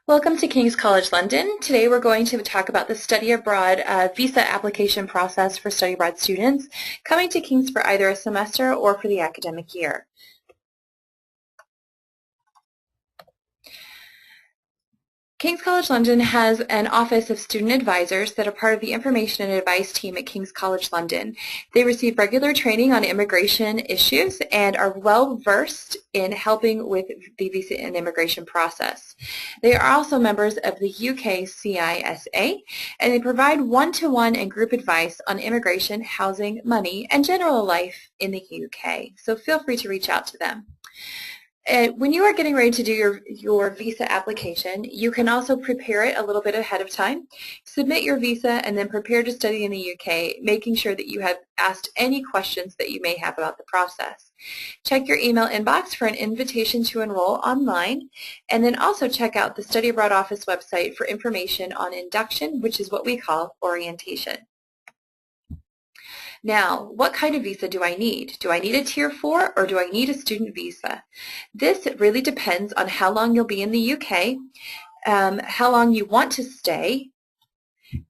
Welcome to King's College London. Today we're going to talk about the study abroad visa application process for study abroad students coming to King's for either a semester or for the academic year. King's College London has an office of student advisors that are part of the information and advice team at King's College London. They receive regular training on immigration issues and are well versed in helping with the visa and immigration process. They are also members of the UK CISA, and they provide one-to-one and group advice on immigration, housing, money, and general life in the UK. So feel free to reach out to them. When you are getting ready to do your visa application, you can also prepare it a little bit ahead of time. Submit your visa and then prepare to study in the UK, making sure that you have asked any questions that you may have about the process. Check your email inbox for an invitation to enroll online, and then also check out the Study Abroad Office website for information on induction, which is what we call orientation. Now, what kind of visa do I need? Do I need a Tier 4 or do I need a student visa? This really depends on how long you'll be in the UK, how long you want to stay,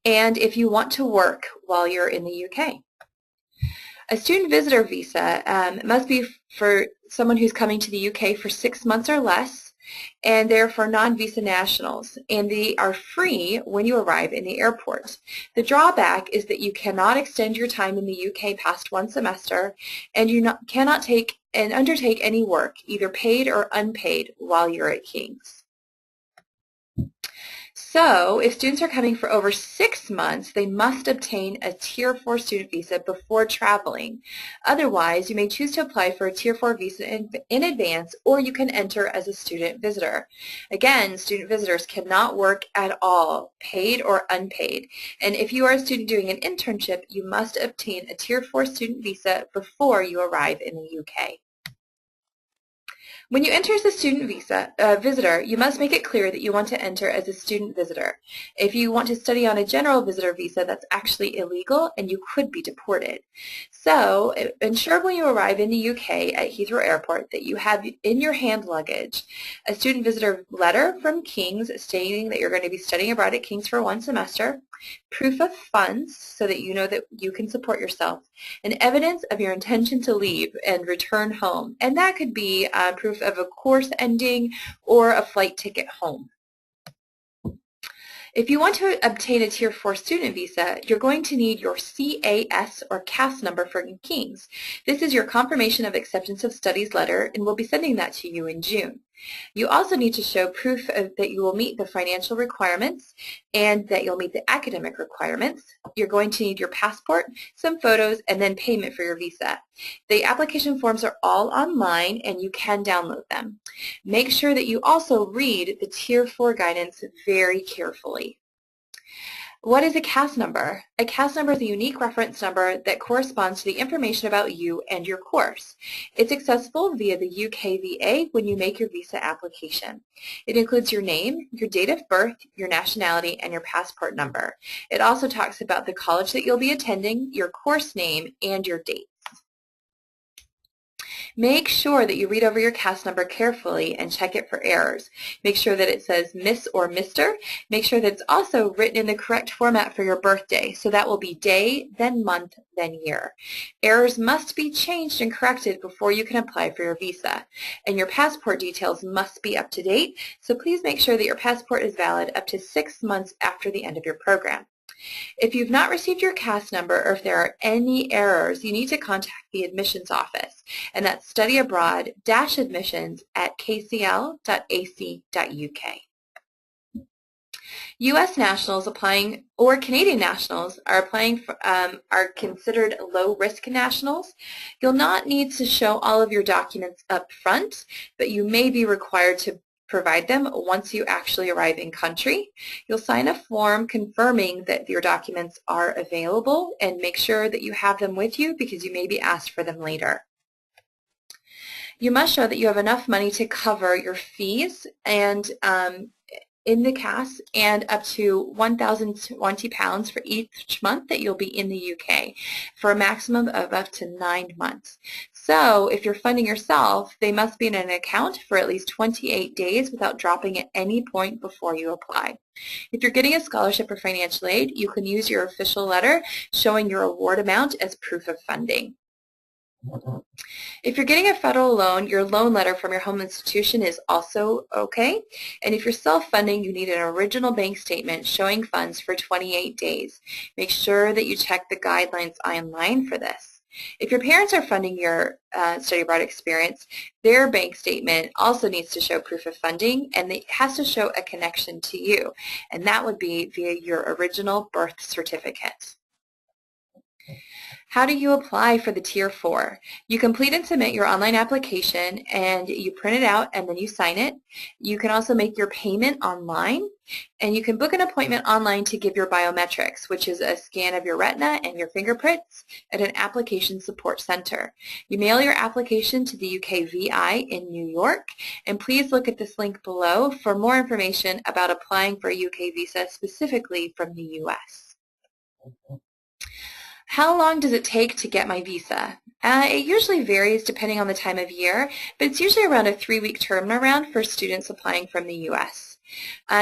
and if you want to work while you're in the UK. A student visitor visa must be for someone who's coming to the UK for 6 months or less, and they're for non-visa nationals, and they are free when you arrive in the airport. The drawback is that you cannot extend your time in the UK past one semester, and you cannot undertake any work, either paid or unpaid, while you're at King's. So if students are coming for over 6 months, they must obtain a Tier 4 student visa before traveling. Otherwise, you may choose to apply for a Tier 4 visa in advance, or you can enter as a student visitor. Again, student visitors cannot work at all, paid or unpaid. And if you are a student doing an internship, you must obtain a Tier 4 student visa before you arrive in the UK. When you enter as a student visitor, you must make it clear that you want to enter as a student visitor. If you want to study on a general visitor visa, that's actually illegal and you could be deported. So ensure when you arrive in the UK at Heathrow Airport that you have in your hand luggage a student visitor letter from King's stating that you're going to be studying abroad at King's for one semester, proof of funds so that you know that you can support yourself, and evidence of your intention to leave and return home. And that could be proof of a course ending or a flight ticket home. If you want to obtain a Tier 4 student visa, you're going to need your CAS or CAS number for King's. This is your confirmation of acceptance of studies letter, and we'll be sending that to you in June. You also need to show proof that you will meet the financial requirements and that you'll meet the academic requirements. You're going to need your passport, some photos, and then payment for your visa. The application forms are all online and you can download them. Make sure that you also read the Tier 4 guidance very carefully. What is a CAS number? A CAS number is a unique reference number that corresponds to the information about you and your course. It's accessible via the UKVA when you make your visa application. It includes your name, your date of birth, your nationality, and your passport number. It also talks about the college that you'll be attending, your course name, and your date. Make sure that you read over your CAS number carefully and check it for errors. Make sure that it says Miss or Mr. Make sure that it's also written in the correct format for your birthday. So that will be day, then month, then year. Errors must be changed and corrected before you can apply for your visa. And your passport details must be up to date. So please make sure that your passport is valid up to 6 months after the end of your program. If you've not received your CAS number or if there are any errors, you need to contact the admissions office, and that's studyabroad-admissions@kcl.ac.uk. U.S. nationals applying or Canadian nationals are considered low-risk nationals. You'll not need to show all of your documents up front, but you may be required to provide them once you actually arrive in country. You'll sign a form confirming that your documents are available and make sure that you have them with you because you may be asked for them later. You must show that you have enough money to cover your fees and in the CAS and up to £1,020 for each month that you'll be in the UK for a maximum of up to 9 months. So if you're funding yourself, they must be in an account for at least 28 days without dropping at any point before you apply. If you're getting a scholarship or financial aid, you can use your official letter showing your award amount as proof of funding. If you're getting a federal loan, your loan letter from your home institution is also okay. And if you're self-funding, you need an original bank statement showing funds for 28 days. Make sure that you check the guidelines online for this. If your parents are funding your study abroad experience, their bank statement also needs to show proof of funding, and it has to show a connection to you. And that would be via your original birth certificate. How do you apply for the Tier 4? You complete and submit your online application, and you print it out and then you sign it. You can also make your payment online, and you can book an appointment online to give your biometrics, which is a scan of your retina and your fingerprints at an application support center. You mail your application to the UKVI in New York, and please look at this link below for more information about applying for a UK visa specifically from the US. How long does it take to get my visa? It usually varies depending on the time of year, but it's usually around a 3-week turnaround for students applying from the U.S.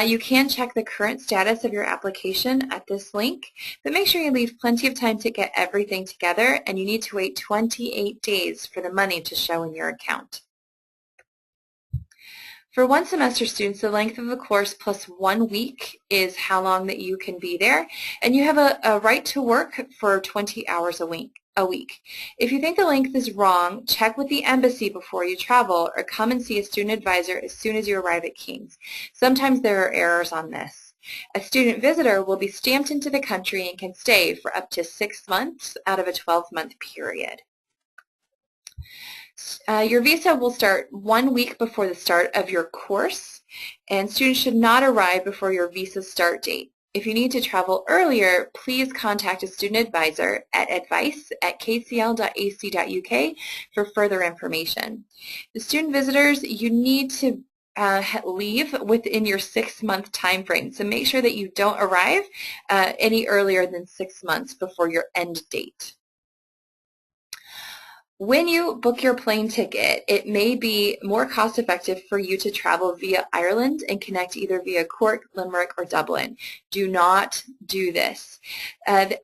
You can check the current status of your application at this link, but make sure you leave plenty of time to get everything together, and you need to wait 28 days for the money to show in your account. For one semester students, the length of the course plus 1 week is how long that you can be there, and you have a right to work for 20 hours a week. If you think the length is wrong, check with the embassy before you travel, or come and see a student advisor as soon as you arrive at King's. Sometimes there are errors on this. A student visitor will be stamped into the country and can stay for up to 6 months out of a 12-month period. Your visa will start 1 week before the start of your course, and students should not arrive before your visa start date. If you need to travel earlier, please contact a student advisor at advice@kcl.ac.uk for further information. The student visitors, you need to leave within your 6-month time frame, so make sure that you don't arrive any earlier than 6 months before your end date. When you book your plane ticket, it may be more cost-effective for you to travel via Ireland and connect either via Cork, Limerick, or Dublin. Do not do this.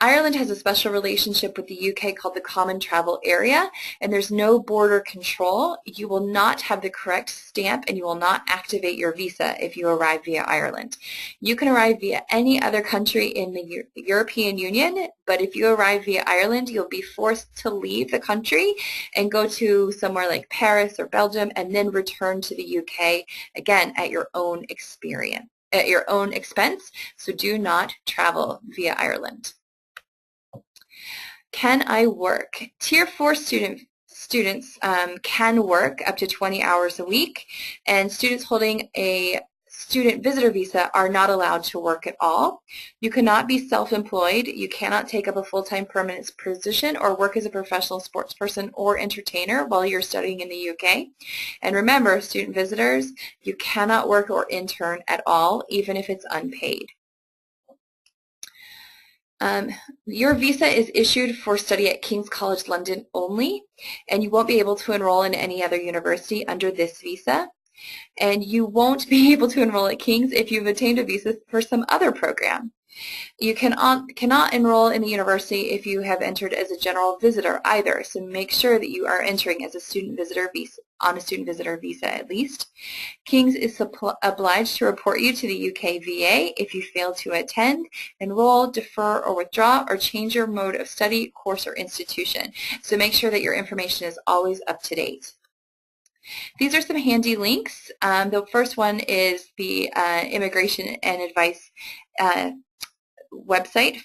Ireland has a special relationship with the UK called the Common Travel Area, and there's no border control. You will not have the correct stamp, and you will not activate your visa if you arrive via Ireland. You can arrive via any other country in the European Union, but if you arrive via Ireland, you'll be forced to leave the country and go to somewhere like Paris or Belgium, and then return to the UK, again, at your own expense, so do not travel via Ireland. Can I work? Tier 4 students can work up to 20 hours a week, and students holding a student visitor visa are not allowed to work at all. You cannot be self-employed. You cannot take up a full-time permanent position or work as a professional sports person or entertainer while you're studying in the UK. And remember, student visitors, you cannot work or intern at all, even if it's unpaid. Your visa is issued for study at King's College London only, and you won't be able to enroll in any other university under this visa. And you won't be able to enroll at King's if you've obtained a visa for some other program. You cannot enroll in the university if you have entered as a general visitor either, so make sure that you are entering as a student visitor visa, on a student visitor visa at least. King's is obliged to report you to the UKVA if you fail to attend, enroll, defer, or withdraw, or change your mode of study, course, or institution. So make sure that your information is always up to date. These are some handy links. The first one is the Immigration and Advice website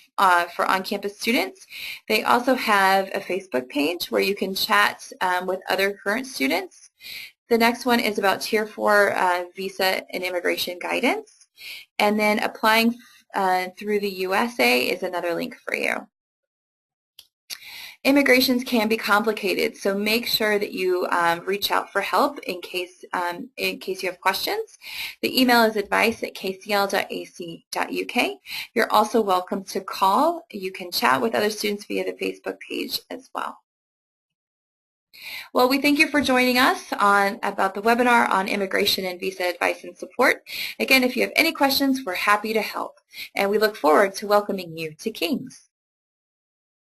for on-campus students. They also have a Facebook page where you can chat with other current students. The next one is about Tier 4 visa and immigration guidance. And then applying through the USA is another link for you. Immigrations can be complicated, so make sure that you reach out for help in case you have questions. The email is advice@kcl.ac.uk. You're also welcome to call. You can chat with other students via the Facebook page as well. Well, we thank you for joining us about the webinar on immigration and visa advice and support. Again, if you have any questions, we're happy to help. And we look forward to welcoming you to King's.